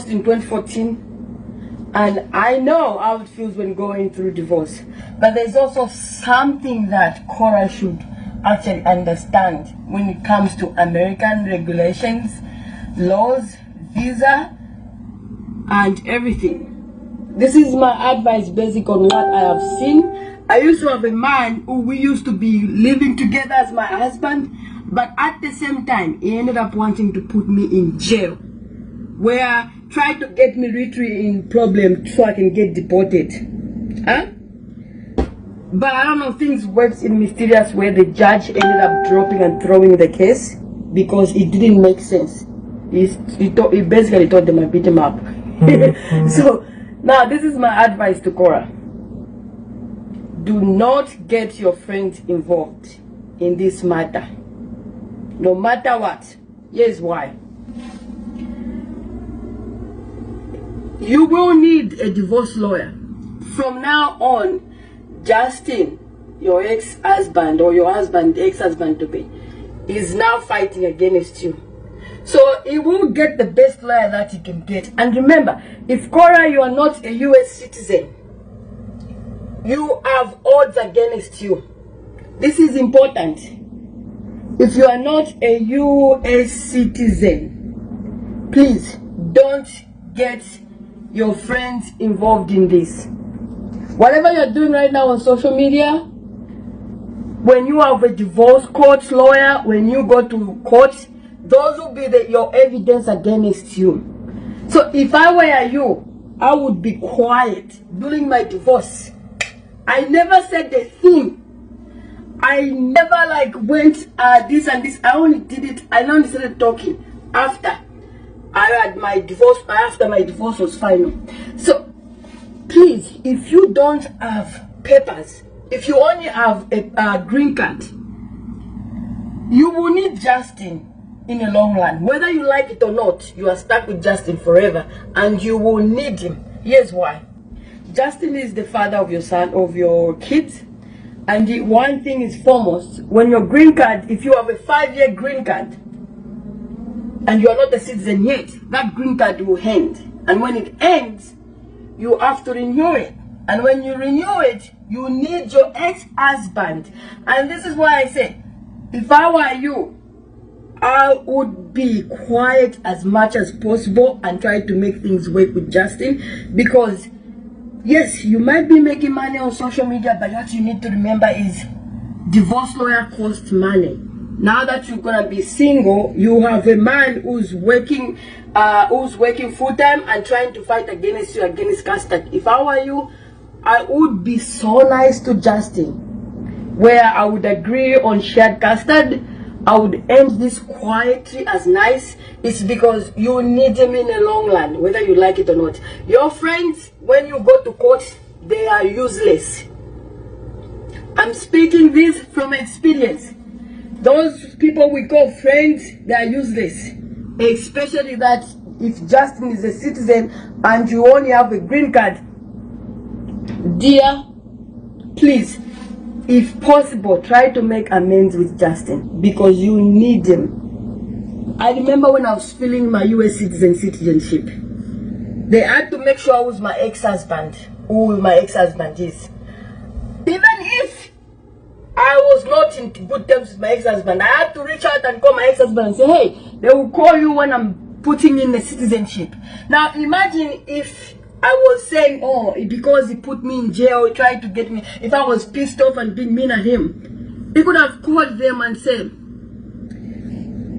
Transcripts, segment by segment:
divorced in 2014. And I know how it feels when going through divorce. But there's also something that KORRA should actually understand when it comes to American regulations, laws, visa, and everything. This is my advice basic on what I have seen. I used to have a man who we used to be living together as my husband, but at the same time, he ended up wanting to put me in jail, where tried to get me retreat in problem so I can get deported. Huh? But I don't know, things worked in mysterious way. The judge ended up dropping and throwing the case because it didn't make sense. He basically told them I beat him up. So now this is my advice to KORRA. Do not get your friends involved in this matter, no matter what. Here's why. You will need a divorce lawyer. From now on, Justin, your ex-husband or your husband, ex-husband to be, is now fighting against you. So he will get the best lawyer that he can get. And remember, if KORRA, you are not a US citizen, you have odds against you. This is important. If you are not a US citizen, please don't get your friends involved in this. Whatever you're doing right now on social media, when you have a divorce court lawyer, when you go to court, those will be your evidence against you. So if I were you, I would be quiet during my divorce. I never said a thing. I never went this and this. I only did it. I only started talking after I had my divorce, after my divorce was final. So please, if you don't have papers, if you only have a green card, you will need Justin in the long run. Whether you like it or not, you are stuck with Justin forever, and you will need him. Here's why. Justin is the father of your son, of your kids, and the one thing is foremost, when your green card, if you have a 5-year green card, and you are not a citizen yet, that green card will end. And when it ends, you have to renew it. And when you renew it, you need your ex-husband. And this is why I say, if I were you, I would be quiet as much as possible and try to make things work with Justin. Because, yes, you might be making money on social media, but what you need to remember is divorce lawyer costs money. Now that you're gonna be single, you have a man who's working full-time and trying to fight against you, against custody. If I were you, I would be so nice to Justin, where I would agree on shared custody. I would end this quietly as nice. It's because you need him in the long run, whether you like it or not. Your friends, when you go to court, they are useless. I'm speaking this from experience. Those people we call friends, they are useless. Especially that if Justin is a citizen and you only have a green card. Dear, please, if possible, try to make amends with Justin, because you need him. I remember when I was filling my US citizenship, they had to make sure I was my ex-husband, who my ex-husband is. Even if I was not in good terms with my ex-husband, I had to reach out and call my ex-husband and say, hey, they will call you when I'm putting in the citizenship. Now imagine if I was saying, oh, because he put me in jail, he tried to get me. If I was pissed off and being mean at him, he could have called them and said,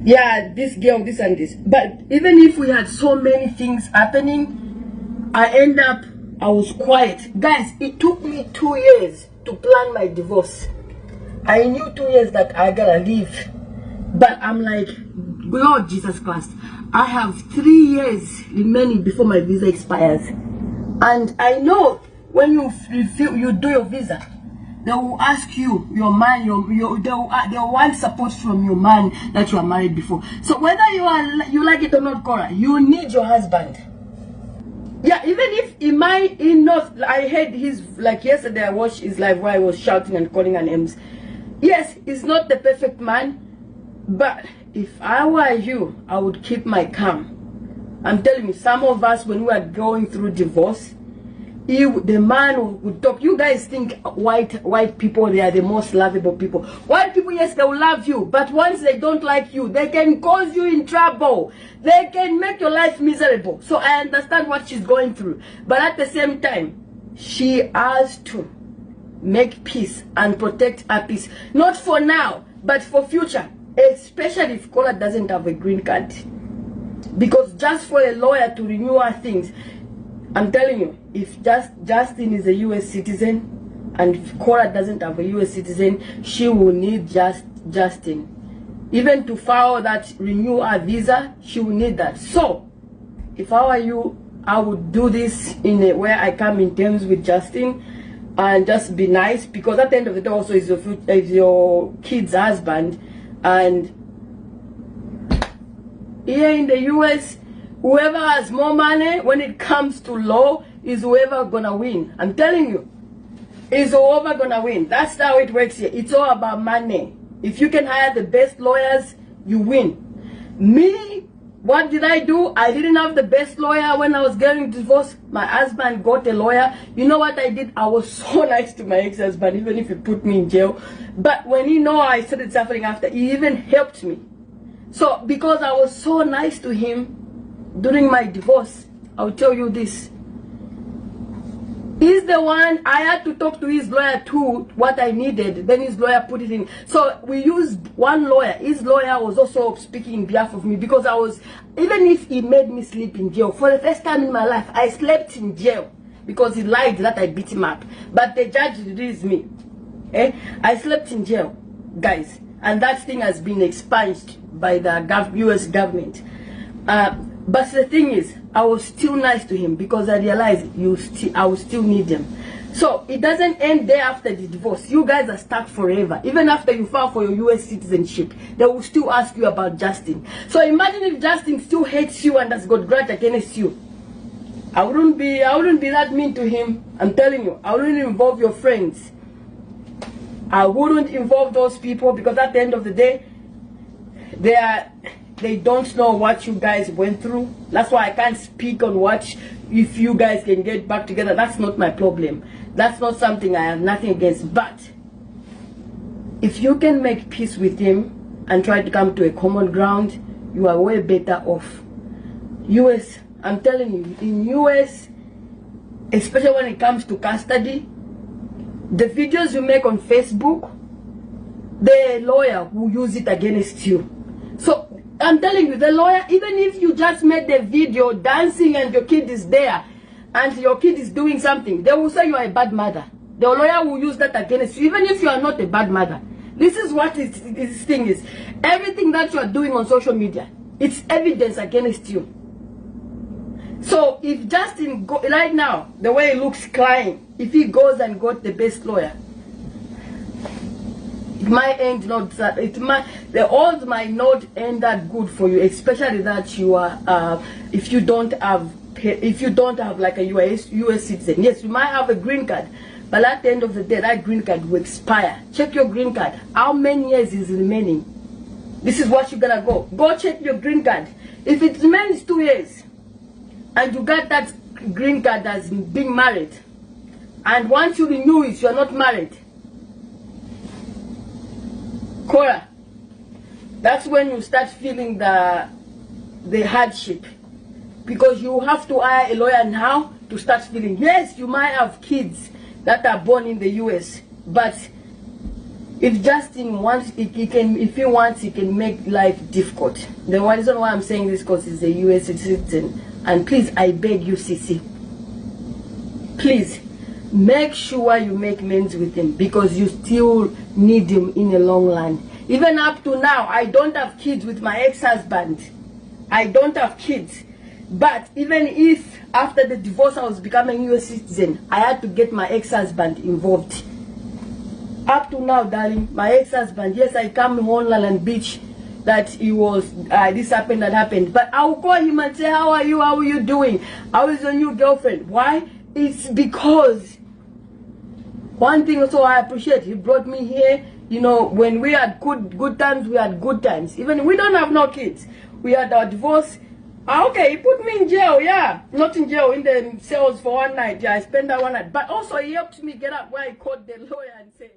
yeah, this girl, this and this. But even if we had so many things happening, I was quiet. Guys, it took me 2 years to plan my divorce. I knew 2 years that I gotta leave. But I'm like, Lord Jesus Christ, I have 3 years remaining before my visa expires. And I know when you do your visa, they will ask you, your man, they'll want support from your man that you are married before. So whether you like it or not, KORRA, you need your husband. Yeah, even if I heard like yesterday I watched his live where I was shouting and calling her names. Yes, he's not the perfect man, but if I were you, I would keep my calm. I'm telling you, some of us, when we are going through divorce, the man would talk. You guys think white people, they are the most lovable people. White people, yes, they will love you, but once they don't like you, they can cause you in trouble. They can make your life miserable. So I understand what she's going through, but at the same time, she has to make peace and protect her peace, not for now, but for future, especially if KORRA doesn't have a green card. Because just for a lawyer to renew her things, I'm telling you, if Justin is a US citizen and if KORRA doesn't have a US citizen, she will need Justin. Even to file that renew her visa, she will need that. So, if I were you, I would do this in a way I come in terms with Justin and just be nice, because at the end of the day also is your kid's husband. And here in the US, whoever has more money when it comes to law is whoever gonna win. I'm telling you, is whoever gonna win. That's how it works here. It's all about money. If you can hire the best lawyers, you win. Me, what did I do? I didn't have the best lawyer when I was getting divorced. My husband got a lawyer. You know what I did? I was so nice to my ex-husband, even if he put me in jail. But when he know I started suffering after, he even helped me. So because I was so nice to him during my divorce, I'll tell you this. He's the one, I had to talk to his lawyer too, what I needed. Then his lawyer put it in. So we used one lawyer. His lawyer was also speaking in behalf of me, because I was, even if he made me sleep in jail, for the first time in my life, I slept in jail because he lied that I beat him up. But the judge released me. I slept in jail, guys. And that thing has been expunged by the US government. But the thing is, I was still nice to him because I realized I will still need him. So it doesn't end there after the divorce. You guys are stuck forever. Even after you file for your US citizenship, they will still ask you about Justin. So imagine if Justin still hates you and has got grudge against you. I wouldn't be that mean to him. I'm telling you, I wouldn't involve your friends. I wouldn't involve those people, because at the end of the day, they don't know what you guys went through. That's why I can't speak on if you guys can get back together. That's not my problem. That's not something I have nothing against. But if you can make peace with him and try to come to a common ground, you are way better off. US, I'm telling you, in US, especially when it comes to custody, the videos you make on Facebook, the lawyer will use it against you. So I'm telling you, the lawyer, even if you just made the video dancing and your kid is there and your kid is doing something, they will say you are a bad mother. The lawyer will use that against you, even if you are not a bad mother. This is what this thing is. Everything that you are doing on social media, it's evidence against you. So if Justin, right now, the way he looks crying, if he goes and got the best lawyer, it might end not that, the odds might not end that good for you, especially that you are if you don't have like a US citizen. Yes, you might have a green card, but at the end of the day, that green card will expire. Check your green card. How many years is remaining? This is what you're gonna go check your green card. If it remains 2 years and you got that green card as being married, and once you renew it, you're not married, KORRA, that's when you start feeling the hardship, because you have to hire a lawyer now to start feeling. Yes, you might have kids that are born in the US, but if Justin wants, if he wants, he can make life difficult. The reason why I'm saying this, because he's a US citizen. And please, I beg you, Sisi, please make sure you make amends with him, because you still need him in the long run. Even up to now, I don't have kids with my ex-husband. I don't have kids. But even if after the divorce I was becoming a US citizen, I had to get my ex-husband involved. Up to now, darling, my ex-husband, yes, I come home and beach that he was, this happened, that happened. But I will call him and say, how are you? How are you doing? How is your new girlfriend? Why? It's because one thing also I appreciate, he brought me here. You know, when we had good times, we had good times. Even we don't have no kids. We had our divorce. Okay, he put me in jail, yeah. Not in jail, in the cells for one night. Yeah, I spent that one night. But also he helped me get up where I called the lawyer and said,